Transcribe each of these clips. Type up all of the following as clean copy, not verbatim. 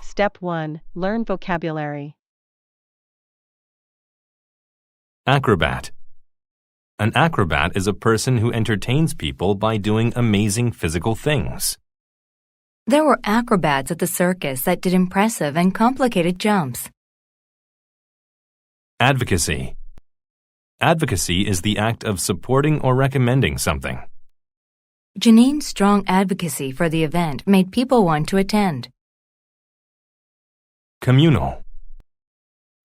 Step 1. Learn vocabulary. Acrobat. An acrobat is a person who entertains people by doing amazing physical things. There were acrobats at the circus that did impressive and complicated jumps. Advocacy. Advocacy is the act of supporting or recommending something. Janine's strong advocacy for the event made people want to attend. Communal.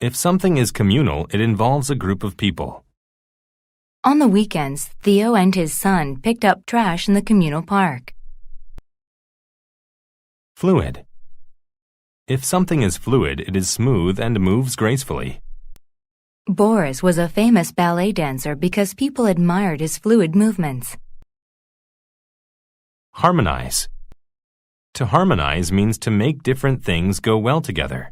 If something is communal, it involves a group of people. On the weekends, Theo and his son picked up trash in the communal park. Fluid. If something is fluid, it is smooth and moves gracefully. Boris was a famous ballet dancer because people admired his fluid movements. Harmonize. To harmonize means to make different things go well together.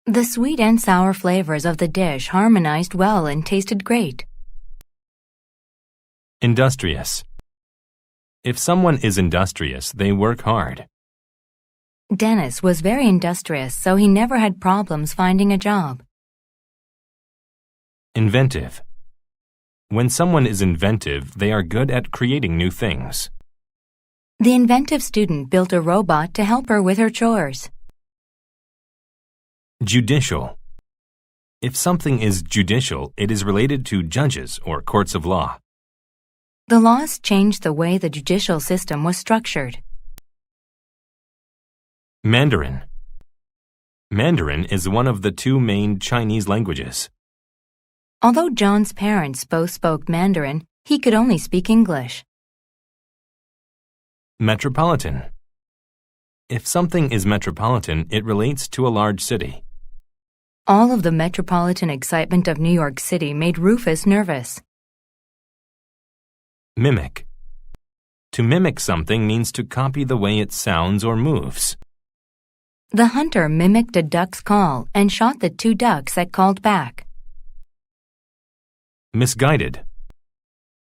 The sweet and sour flavors of the dish harmonized well and tasted great. Industrious. If someone is industrious, they work hard. Dennis was very industrious, so he never had problems finding a job. Inventive. When someone is inventive, they are good at creating new things. The inventive student built a robot to help her with her chores. Judicial. If something is judicial, it is related to judges or courts of law. The laws changed the way the judicial system was structured. Mandarin. Mandarin is one of the two main Chinese languages. Although John's parents both spoke Mandarin, he could only speak English. Metropolitan. If something is metropolitan, it relates to a large city. All of the metropolitan excitement of New York City made Rufus nervous. Mimic. To mimic something means to copy the way it sounds or moves. The hunter mimicked a duck's call and shot the two ducks that called back. Misguided.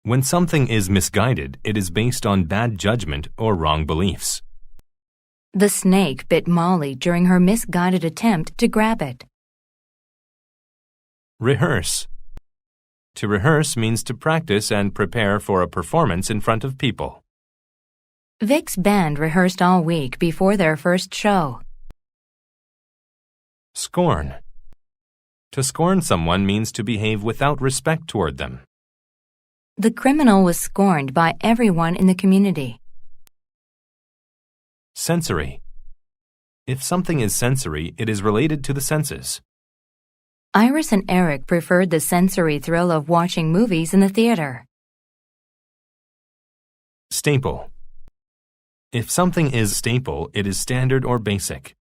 When something is misguided, it is based on bad judgment or wrong beliefs. The snake bit Molly during her misguided attempt to grab it. Rehearse. To rehearse means to practice and prepare for a performance in front of people. Vic's band rehearsed all week before their first show. Scorn. To scorn someone means to behave without respect toward them. The criminal was scorned by everyone in the community. Sensory. If something is sensory, it is related to the senses. Iris and Eric preferred the sensory thrill of watching movies in the theater. Staple. If something is staple, it is standard or basic.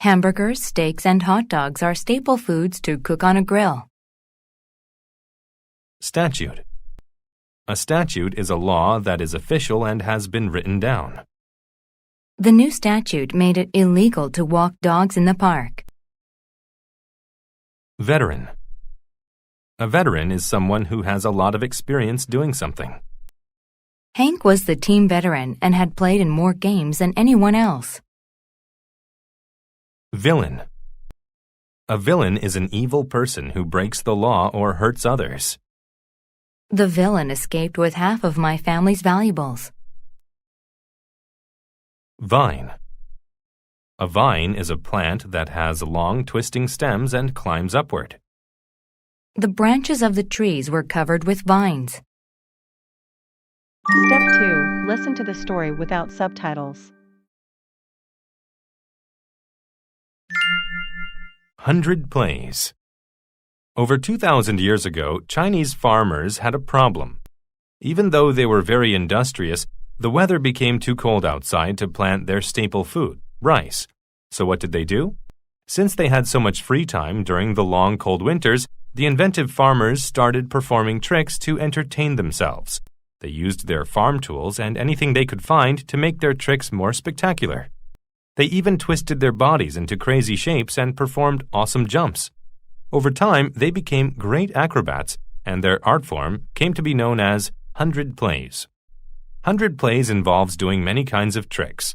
Hamburgers, steaks, and hot dogs are staple foods to cook on a grill. Statute. A statute is a law that is official and has been written down. The new statute made it illegal to walk dogs in the park. Veteran. A veteran is someone who has a lot of experience doing something. Hank was the team veteran and had played in more games than anyone else. Villain. A villain is an evil person who breaks the law or hurts others. The villain escaped with half of my family's valuables. Vine. A vine is a plant that has long twisting stems and climbs upward. The branches of the trees were covered with vines. Step 2. Listen to the story without subtitles. 100 plays. Over 2,000 years ago, Chinese farmers had a problem. Even though they were very industrious, the weather became too cold outside to plant their staple food, rice. So what did they do? Since they had so much free time during the long cold winters, the inventive farmers started performing tricks to entertain themselves. They used their farm tools and anything they could find to make their tricks more spectacular. They even twisted their bodies into crazy shapes and performed awesome jumps. Over time, they became great acrobats, and their art form came to be known as 100 plays. 100 plays involves doing many kinds of tricks.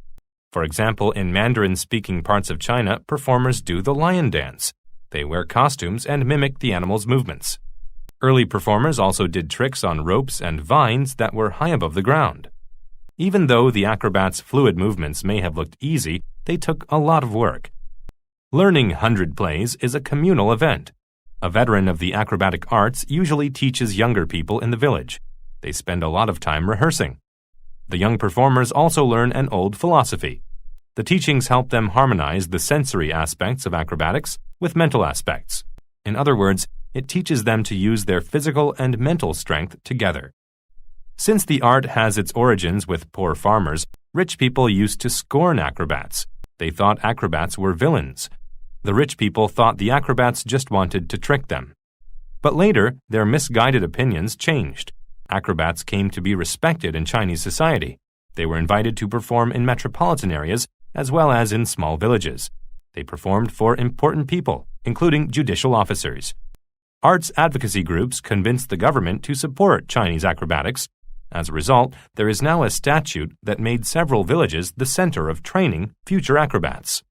For example, in Mandarin-speaking parts of China, performers do the lion dance. They wear costumes and mimic the animal's movements. Early performers also did tricks on ropes and vines that were high above the ground. Even though the acrobats' fluid movements may have looked easy, they took a lot of work. Learning 100 plays is a communal event. A veteran of the acrobatic arts usually teaches younger people in the village. They spend a lot of time rehearsing. The young performers also learn an old philosophy. The teachings help them harmonize the sensory aspects of acrobatics with mental aspects. In other words, it teaches them to use their physical and mental strength together. Since the art has its origins with poor farmers, rich people used to scorn acrobats. They thought acrobats were villains. The rich people thought the acrobats just wanted to trick them. But later, their misguided opinions changed. Acrobats came to be respected in Chinese society. They were invited to perform in metropolitan areas as well as in small villages. They performed for important people, including judicial officers. Arts advocacy groups convinced the government to support Chinese acrobatics. As a result, there is now a statute that made several villages the center of training future acrobats.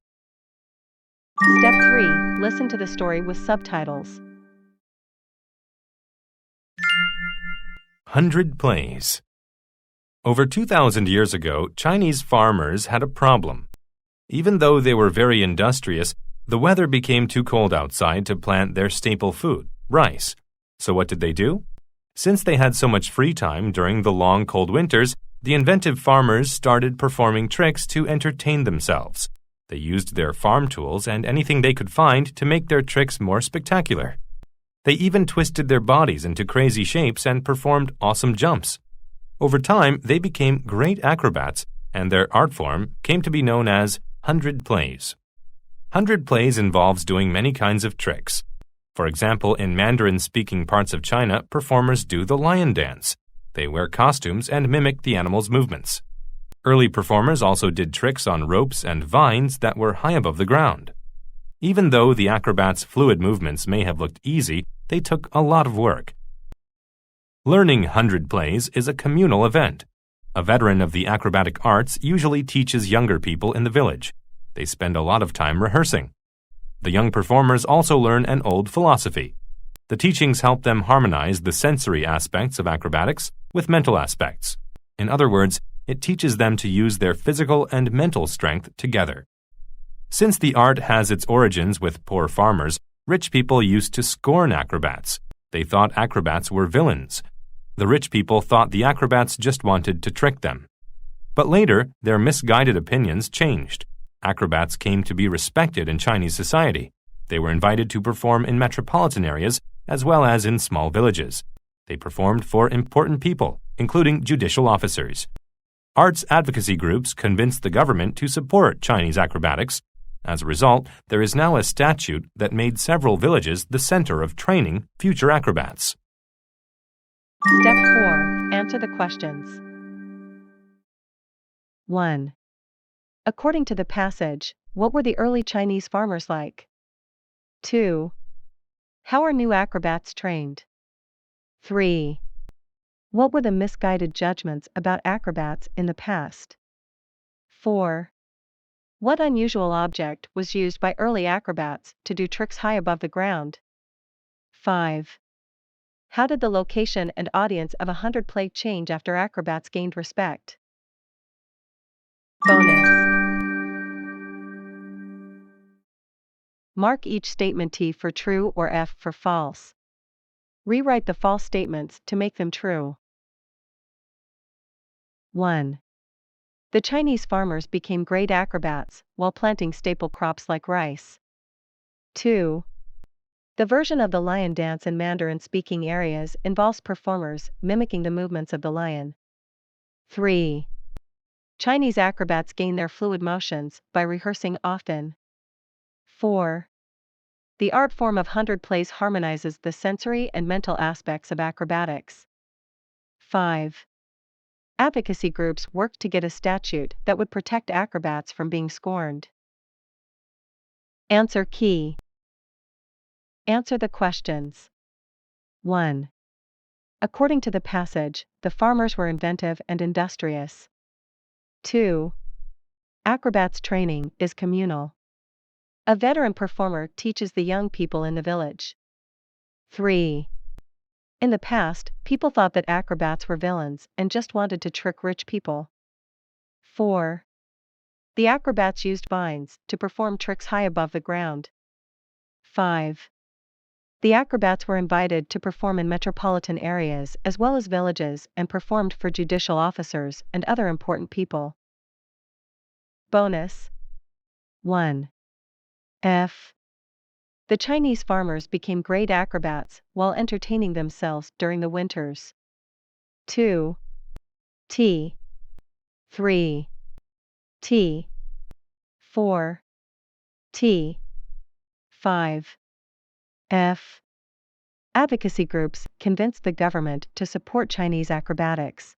Step 3. Listen to the story with subtitles. 100 plays. Over 2,000 years ago, Chinese farmers had a problem. Even though they were very industrious, the weather became too cold outside to plant their staple food, rice. So what did they do? Since they had so much free time during the long cold winters, the inventive farmers started performing tricks to entertain themselves. They used their farm tools and anything they could find to make their tricks more spectacular. They even twisted their bodies into crazy shapes and performed awesome jumps. Over time, they became great acrobats, and their art form came to be known as 100 plays. 100 plays involves doing many kinds of tricks. For example, in Mandarin-speaking parts of China, performers do the lion dance. They wear costumes and mimic the animal's movements. Early performers also did tricks on ropes and vines that were high above the ground. Even though the acrobats' fluid movements may have looked easy, they took a lot of work. Learning 100 plays is a communal event. A veteran of the acrobatic arts usually teaches younger people in the village. They spend a lot of time rehearsing. The young performers also learn an old philosophy. The teachings help them harmonize the sensory aspects of acrobatics with mental aspects. In other words, it teaches them to use their physical and mental strength together. Since the art has its origins with poor farmers, rich people used to scorn acrobats. They thought acrobats were villains. The rich people thought the acrobats just wanted to trick them. But later, their misguided opinions changed. Acrobats came to be respected in Chinese society. They were invited to perform in metropolitan areas as well as in small villages. They performed for important people, including judicial officers. Arts advocacy groups convinced the government to support Chinese acrobatics. As a result, there is now a statute that made several villages the center of training future acrobats. Step 4. Answer the questions. 1. According to the passage, what were the early Chinese farmers like? 2. How are new acrobats trained? 3. What were the misguided judgments about acrobats in the past? 4. What unusual object was used by early acrobats to do tricks high above the ground? 5. How did the location and audience of 100 play change after acrobats gained respect? Bonus. Mark each statement T for true or F for false. Rewrite the false statements to make them true. 1. The Chinese farmers became great acrobats while planting staple crops like rice. 2. The version of the lion dance in Mandarin-speaking areas involves performers mimicking the movements of the lion. 3. Chinese acrobats gain their fluid motions by rehearsing often. 4. The art form of 100 plays harmonizes the sensory and mental aspects of acrobatics. 5. Advocacy groups worked to get a statute that would protect acrobats from being scorned. Answer key. Answer the questions. 1. According to the passage, the farmers were inventive and industrious. 2. Acrobats' training is communal. A veteran performer teaches the young people in the village. 3. In the past, people thought that acrobats were villains and just wanted to trick rich people. 4. The acrobats used vines to perform tricks high above the ground. 5. The acrobats were invited to perform in metropolitan areas as well as villages and performed for judicial officers and other important people. Bonus 1. F. The Chinese farmers became great acrobats while entertaining themselves during the winters. 2. T. 3. T. 4. T. 5. F. Advocacy groups convinced the government to support Chinese acrobatics.